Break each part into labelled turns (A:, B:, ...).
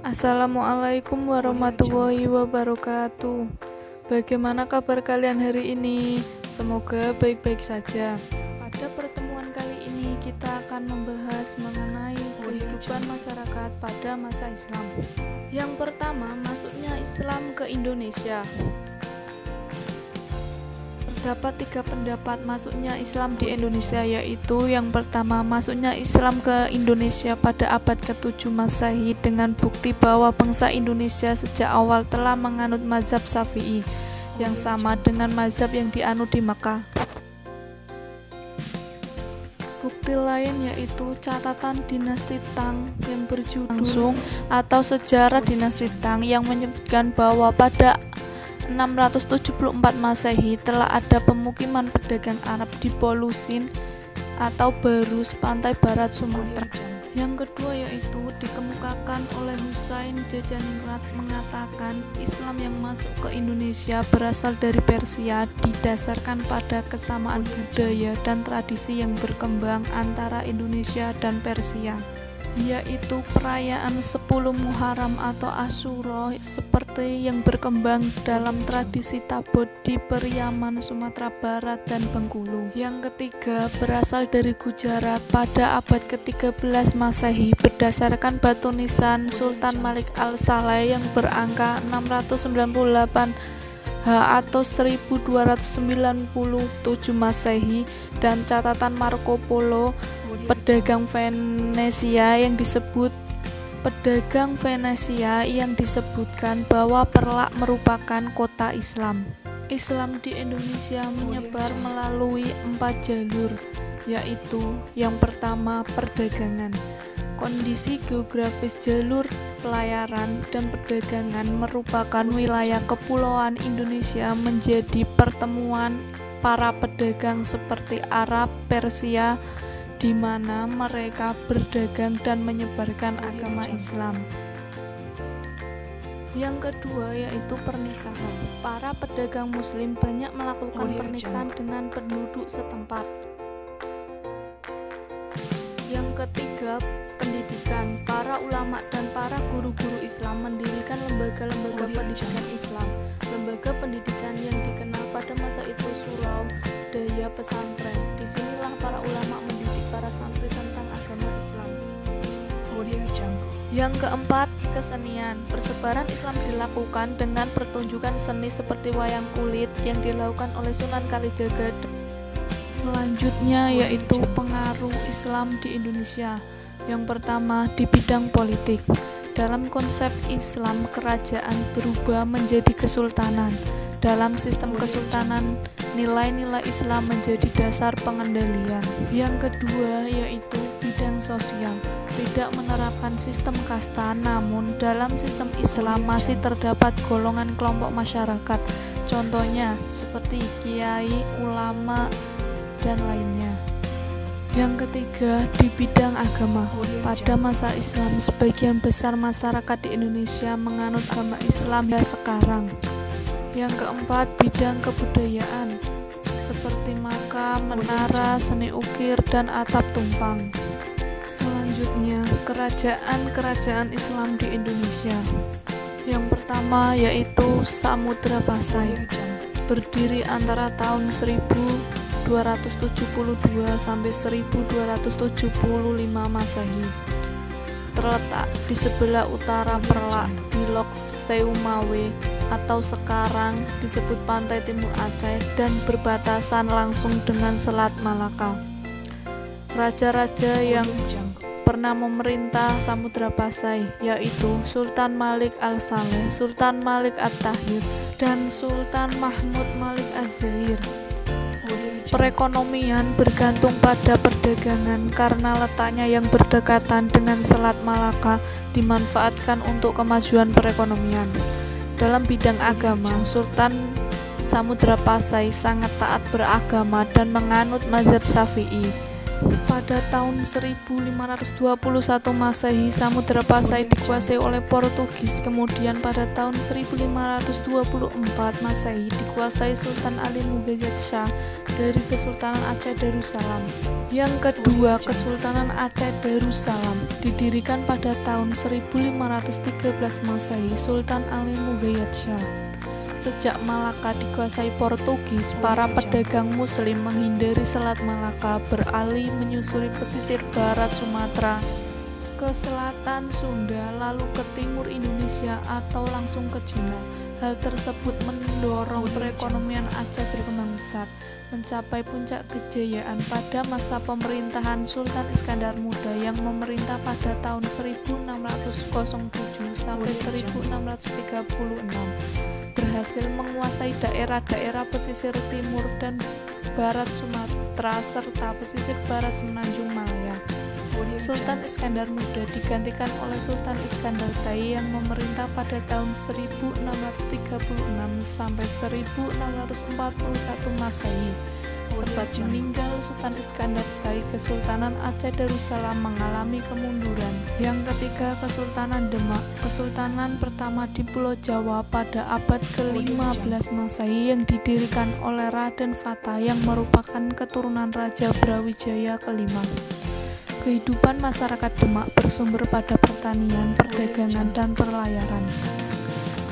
A: Assalamualaikum warahmatullahi wabarakatuh. Bagaimana kabar kalian hari ini? Semoga baik-baik saja. Pada pertemuan kali ini kita akan membahas mengenai kehidupan masyarakat pada masa Islam. Yang pertama, masuknya Islam ke Indonesia. Terdapat 3 pendapat masuknya Islam di Indonesia, yaitu yang pertama, masuknya Islam ke Indonesia pada abad ke-7 Masehi dengan bukti bahwa bangsa Indonesia sejak awal telah menganut mazhab Syafi'i yang sama dengan mazhab yang dianut di Makkah. Bukti lain yaitu catatan dinasti Tang yang berjudul langsung atau sejarah dinasti Tang yang menyebutkan bahwa pada 674 Masehi telah ada pemukiman pedagang Arab di Polusin atau Barus, pantai barat Sumatera. Yang kedua yaitu dikemukakan oleh Husain Jajaningrat mengatakan Islam yang masuk ke Indonesia berasal dari Persia didasarkan pada kesamaan budaya dan tradisi yang berkembang antara Indonesia dan Persia, yaitu perayaan 10 Muharram atau Asyura seperti yang berkembang dalam tradisi Tabot di Periaman, Sumatera Barat dan Bengkulu. Yang ketiga berasal dari Gujarat pada abad ke-13 Masehi berdasarkan batu nisan Sultan Malik Al-Saleh yang berangka 698 atau 1297 Masehi dan catatan Marco Polo pedagang Venesia yang disebutkan bahwa Perlak merupakan kota Islam. Islam di Indonesia menyebar melalui 4 jalur, yaitu yang pertama perdagangan. Kondisi geografis jalur pelayaran dan perdagangan merupakan wilayah kepulauan Indonesia menjadi pertemuan para pedagang seperti Arab, Persia, di mana mereka berdagang dan menyebarkan agama Islam. Yang kedua yaitu pernikahan. Para pedagang Muslim banyak melakukan pernikahan dengan penduduk setempat. Yang ketiga, pendidikan. Para ulama dan para guru-guru Islam mendirikan lembaga-lembaga pendidikan Islam. Lembaga pendidikan yang dikenal pada masa itu surau, daya pesantren. Disinilah para ulama mendidik para santri tentang agama Islam. Yang keempat, kesenian. Persebaran Islam dilakukan dengan pertunjukan seni seperti wayang kulit yang dilakukan oleh Sunan Kalijaga. Selanjutnya yaitu pengaruh Islam di Indonesia. Yang pertama, di bidang politik. Dalam konsep Islam, kerajaan berubah menjadi kesultanan. Dalam sistem kesultanan, nilai-nilai Islam menjadi dasar pengendalian. Yang kedua yaitu bidang sosial. Tidak menerapkan sistem kasta, namun dalam sistem Islam masih terdapat golongan kelompok masyarakat. Contohnya seperti kiai, ulama, dan lainnya. Yang ketiga, di bidang agama. Pada masa Islam, sebagian besar masyarakat di Indonesia menganut agama Islam hingga sekarang. Yang keempat, bidang kebudayaan seperti makam, menara, seni ukir, dan atap tumpang. Selanjutnya, kerajaan Islam di Indonesia. Yang pertama yaitu Samudra Pasai, berdiri antara tahun 1272 sampai 1275 Masehi. Terletak di sebelah utara Perlak di Lok Seumawe atau sekarang disebut Pantai Timur Aceh dan berbatasan langsung dengan Selat Malaka. Raja-raja yang pernah memerintah Samudra Pasai yaitu Sultan Malik Al-Saleh, Sultan Malik At-Tahir, dan Sultan Mahmud Malik Az-Zahir. Perekonomian bergantung pada perdagangan karena letaknya yang berdekatan dengan Selat Malaka dimanfaatkan untuk kemajuan perekonomian. Dalam bidang agama, Sultan Samudra Pasai sangat taat beragama dan menganut mazhab Syafi'i. Pada tahun 1521 Masehi, Samudra Pasai dikuasai oleh Portugis. Kemudian pada tahun 1524 Masehi dikuasai Sultan Ali Mughayat Shah dari Kesultanan Aceh Darussalam. Yang kedua, Kesultanan Aceh Darussalam didirikan pada tahun 1513 Masehi, Sultan Ali Mughayat Shah. Sejak Malaka dikuasai Portugis, para pedagang Muslim menghindari Selat Malaka, beralih menyusuri pesisir barat Sumatera ke selatan Sunda, lalu ke timur Indonesia atau langsung ke Cina. Hal tersebut mendorong perekonomian Aceh berkembang pesat, mencapai puncak kejayaan pada masa pemerintahan Sultan Iskandar Muda yang memerintah pada tahun 1607 sampai 1636. Berhasil menguasai daerah-daerah pesisir timur dan barat Sumatera serta pesisir barat Semenanjung Malaya. Sultan Iskandar Muda digantikan oleh Sultan Iskandar Tai yang memerintah pada tahun 1636 sampai 1641 Masehi. Sempat meninggal Sultan Iskandar Tai, Kesultanan Aceh Darussalam mengalami kemunduran. Yang ketiga, Kesultanan Demak, kesultanan pertama di Pulau Jawa pada abad ke-15 Masehi yang didirikan oleh Raden Fata yang merupakan keturunan Raja Brawijaya kelima. Kehidupan masyarakat Demak bersumber pada pertanian, perdagangan, dan perlayaran.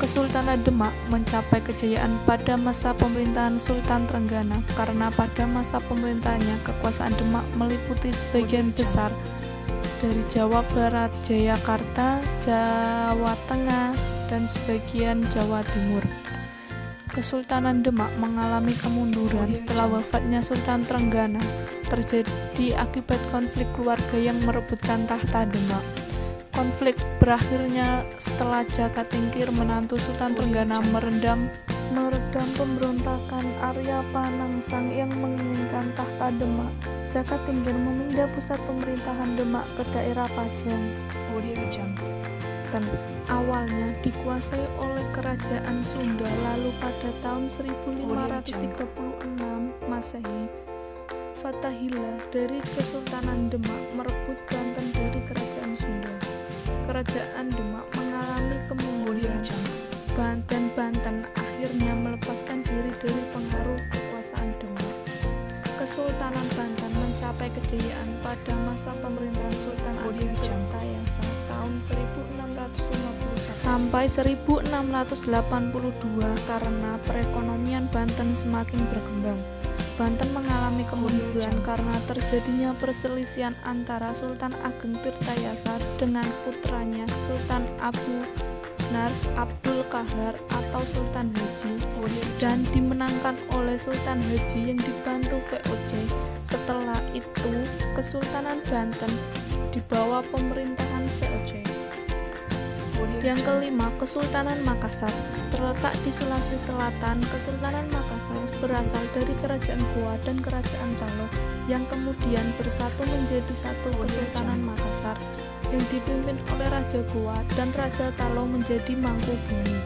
A: Kesultanan Demak mencapai kejayaan pada masa pemerintahan Sultan Trenggana karena pada masa pemerintahannya kekuasaan Demak meliputi sebagian besar dari Jawa Barat, Jayakarta, Jawa Tengah, dan sebagian Jawa Timur. Kesultanan Demak mengalami kemunduran setelah wafatnya Sultan Trenggana, terjadi akibat konflik keluarga yang merebutkan tahta Demak. Konflik berakhirnya setelah Jaka Tingkir, menantu Sultan Trenggana, meredam pemberontakan Arya Panangsang yang menginginkan tahta Demak. Jaka Tingkir memindah pusat pemerintahan Demak ke daerah Pajang. Awalnya dikuasai oleh Kerajaan Sunda, lalu pada tahun 1536 Masehi, Fathahillah dari Kesultanan Demak merebut Banten dari Kerajaan Sunda. Kerajaan Demak mengalami kemunduran. Banten akhirnya melepaskan diri dari pengaruh kekuasaan Demak. Kesultanan Banten mencapai kejayaan pada masa pemerintahan Sultan Agung Tirtayasa tahun 1651 sampai 1682 karena perekonomian Banten semakin berkembang. Banten mengalami kemunduran karena terjadinya perselisihan antara Sultan Ageng Tirtayasa dengan putranya Sultan Abu Nars Abdul Qahar atau Sultan Haji, dan dimenangkan oleh Sultan Haji yang dibantu VOC. Setelah itu, Kesultanan Banten di bawah pemerintahan VOC. Yang kelima, Kesultanan Makassar. Terletak di Sulawesi Selatan, Kesultanan Makassar berasal dari Kerajaan Goa dan Kerajaan Talo yang kemudian bersatu menjadi satu Kesultanan Makassar yang dipimpin oleh Raja Goa dan Raja Talo menjadi Mangkubumi.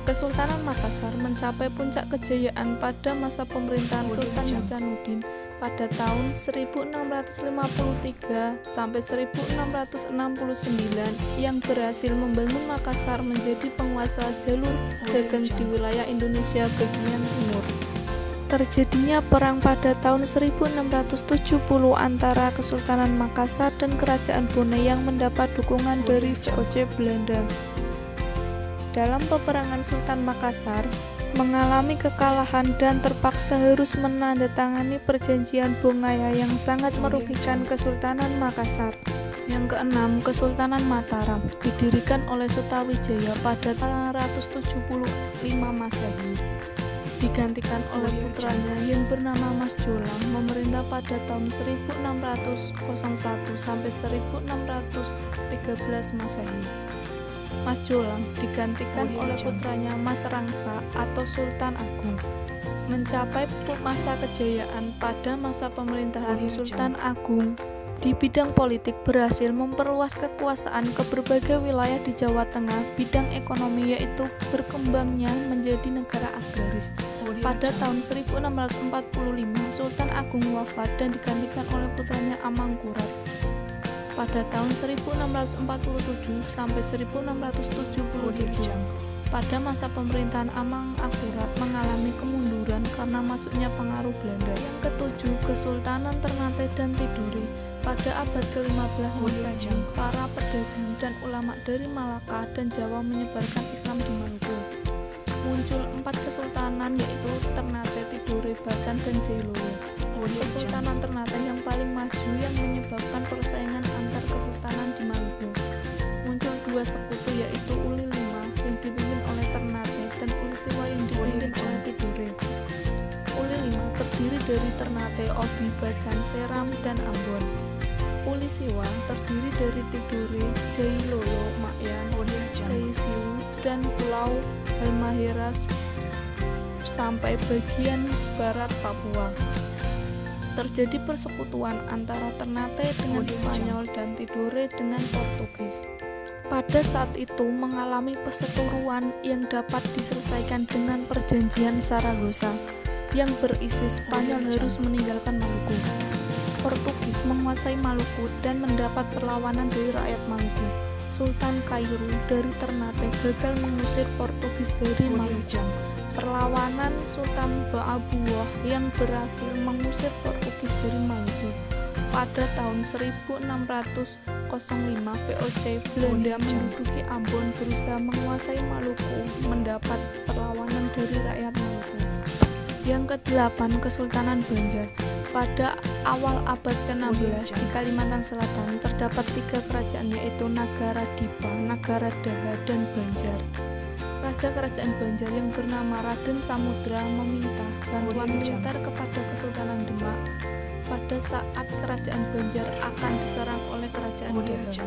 A: Kesultanan Makassar mencapai puncak kejayaan pada masa pemerintahan Sultan Hasanuddin pada tahun 1653 sampai 1669 yang berhasil membangun Makassar menjadi penguasa jalur dagang di wilayah Indonesia bagian timur. Terjadinya perang pada tahun 1670 antara Kesultanan Makassar dan Kerajaan Bone yang mendapat dukungan dari VOC Belanda. Dalam peperangan, Sultan Makassar mengalami kekalahan dan terpaksa harus menandatangani perjanjian Bongaya yang sangat merugikan Kesultanan Makassar. Yang keenam, Kesultanan Mataram didirikan oleh Sutawijaya pada 875 Masehi. Digantikan oleh putranya yang bernama Mas Jolang, memerintah pada tahun 1601 sampai 1613 Masehi. Mas Jolang digantikan oleh putranya Mas Rangsa atau Sultan Agung. Mencapai masa kejayaan pada masa pemerintahan Sultan Agung Di bidang politik berhasil memperluas kekuasaan ke berbagai wilayah di Jawa Tengah. Bidang ekonomi yaitu berkembangnya menjadi negara agraris. Pada tahun 1645 Sultan Agung wafat dan digantikan oleh putranya Amangkurat. Pada tahun 1647 sampai 1677 pada masa pemerintahan Amangkurat mengalami kemunduran karena masuknya pengaruh Belanda. Yang ketujuh, Kesultanan Ternate dan Tidore. Pada abad ke-15 Masehi, para pedagang dan ulama dari Malaka dan Jawa menyebarkan Islam di Maluku. Muncul 4 kesultanan yaitu Ternate, Tidore, Bacan, dan Jailolo. Kesultanan Ternate yang paling maju yang menyebabkan persaingan antar kesultanan di Maluku. Muncul 2 sekutu yaitu Uli V yang dipimpin oleh Ternate dan Uli Siwa yang dipimpin oleh Tidore. Uli V terdiri dari Ternate, Obi, Bacan, Seram, dan Ambon. Uli Siwa terdiri dari Tidore, Jailolo, Makyan, Seisiu, dan Pulau Halmahera sampai bagian barat Papua. Terjadi persekutuan antara Ternate dengan Spanyol dan Tidore dengan Portugis. Pada saat itu mengalami perseteruan yang dapat diselesaikan dengan perjanjian Saragossa yang berisi Spanyol harus meninggalkan Maluku. Portugis menguasai Maluku dan mendapat perlawanan dari rakyat Maluku. Sultan Kairu dari Ternate gagal mengusir Portugis dari Maluku. Perlawanan Sultan Ba'abuwah yang berhasil mengusir Portugis dari Maluku. Pada tahun 1605 VOC Belanda menduduki Ambon berusaha menguasai Maluku, mendapat perlawanan dari rakyat Maluku. Yang ke-8, Kesultanan Banjar. Pada awal abad ke-16 di Kalimantan Selatan terdapat 3 kerajaan yaitu Nagara Dipa, Nagara Daha, dan Banjar. Raja Kerajaan Banjar yang bernama Raden Samudra meminta bantuan militer kepada Kesultanan Demak pada saat Kerajaan Banjar akan diserang oleh Kerajaan Daha.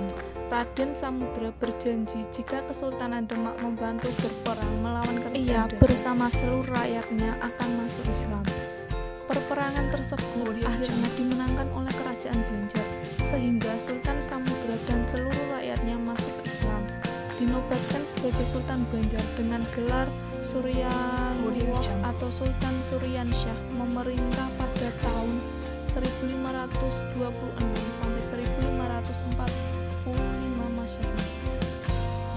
A: Raden Samudra berjanji jika Kesultanan Demak membantu berperang melawan Kerajaan Daha, bersama seluruh rakyatnya akan masuk Islam. Perperangan tersebut akhirnya dimenangkan oleh Kerajaan Banjar, sehingga Sultan Samudra dan seluruh rakyatnya masuk Islam. Dinobatkan sebagai Sultan Banjar dengan gelar Suryanwah atau Sultan Suryansyah, memerintah pada tahun 1526 sampai 1545 Masehi.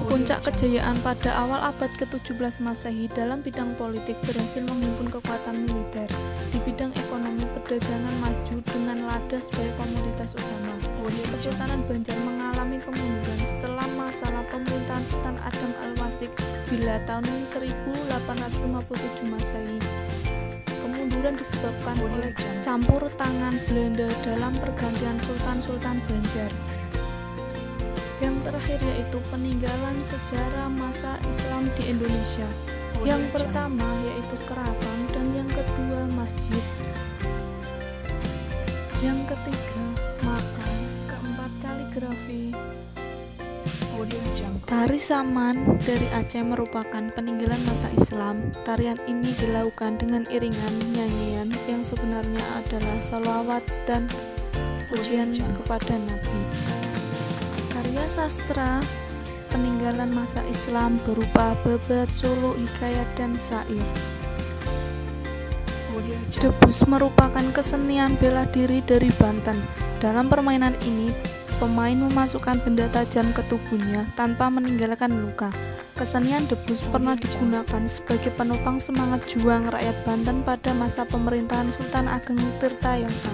A: Puncak kejayaan pada awal abad ke-17 Masehi dalam bidang politik berhasil menghimpun kekuatan militer. Di bidang ekonomi, perdagangan maju dengan lada sebagai komoditas utama. Kesultanan Banjar mengalami kemunduran setelah masalah pemerintahan Sultan Adam Al-Wasik bila tahun 1857 Masehi. Kemunduran disebabkan oleh campur tangan Belanda dalam pergantian sultan-sultan Banjar. Yang terakhir yaitu peninggalan sejarah masa Islam di Indonesia. Yang pertama yaitu keraton dan yang kedua masjid. Yang ketiga makam, keempat kaligrafi. Tari Saman dari Aceh merupakan peninggalan masa Islam. Tarian ini dilakukan dengan iringan nyanyian yang sebenarnya adalah salawat dan pujian kepada Nabi. Karya sastra peninggalan masa Islam berupa babat, suluk, hikayat, dan syair. Debus merupakan kesenian bela diri dari Banten. Dalam permainan ini, pemain memasukkan benda tajam ke tubuhnya tanpa meninggalkan luka. Kesenian debus pernah digunakan sebagai penopang semangat juang rakyat Banten pada masa pemerintahan Sultan Ageng Tirtayasa.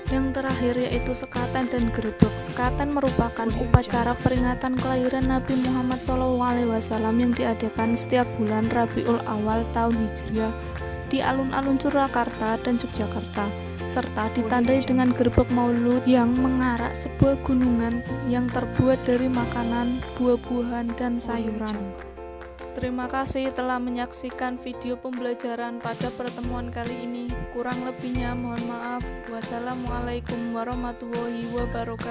A: Yang terakhir yaitu sekaten dan gerebek. Sekaten merupakan upacara peringatan kelahiran Nabi Muhammad SAW yang diadakan setiap bulan Rabiul Awal tahun Hijriah di alun-alun Surakarta dan Yogyakarta, serta ditandai dengan gerbek maulud yang mengarak sebuah gunungan yang terbuat dari makanan, buah-buahan, dan sayuran. Terima kasih telah menyaksikan video pembelajaran pada pertemuan kali ini. Kurang lebihnya mohon maaf. Wassalamualaikum warahmatullahi wabarakatuh.